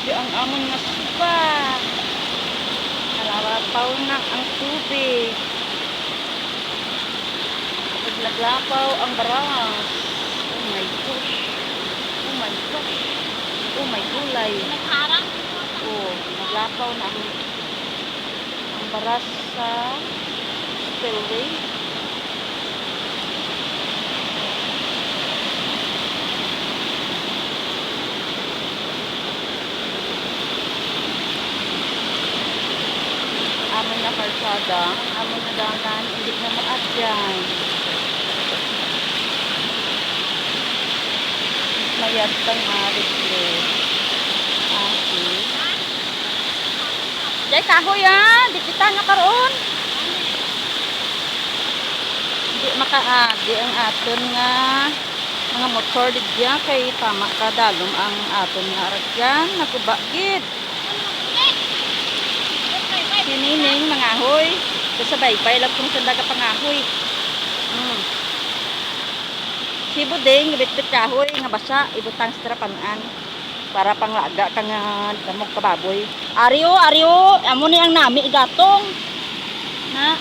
Di ang amon nga suba. Nalarapaw na ang tubig. Naglapaw ang baras. Oh my gosh. Oh my gosh. Oh my gulay. Oh, naglapaw na ang baras sa spillway. Amon na kalsada, amon na dalan, hindi na maadyan. Mayad kang marikle. Okay. Jay, kahoy di kita nga karoon. Di makaagi ang aton nga mga motor digya kay tama ka dalom ang aton nga aragyan. Nagubagid. Sinining mga ahoy. Kasabay-bay lang kung sanda ka pangahoy. Si Buding, ibit-bit kahoy, nga basa, ibutang sa trapanan. Para panglaga ka nga damog kababoy. Ariyo, amo ni ang nami igatong. Na.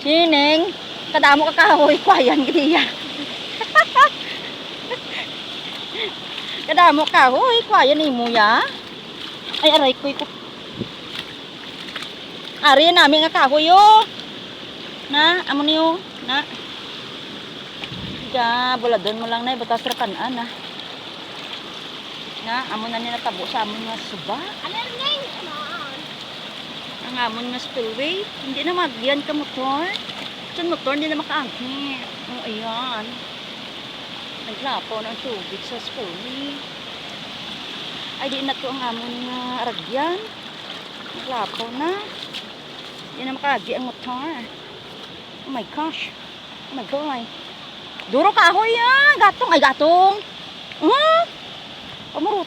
Sining, kadamo ka kahoy, kwayan gidiya. Kadamo kahoy, kwayan imo ya. Ay, aray ko ito. Ari namin nga kahoy yo. Na, amo niyo, na. Diga, buladon mo lang na, batas rapanaan na. Na, amo na nila tabo sa amon nga suba. Ang amon nga spillway. Hindi na magyan ka motor. Sa motor, hindi na makaangkit. Oh, ayan. Naglapaw ng tubig sa spillway. Ay, di na to ang amon nga aragyan. Naglapaw na. Hindi na makagi ang motor. Oh my gosh. Oh my God. Duro kahoy gatong ay gatong. Pamurot.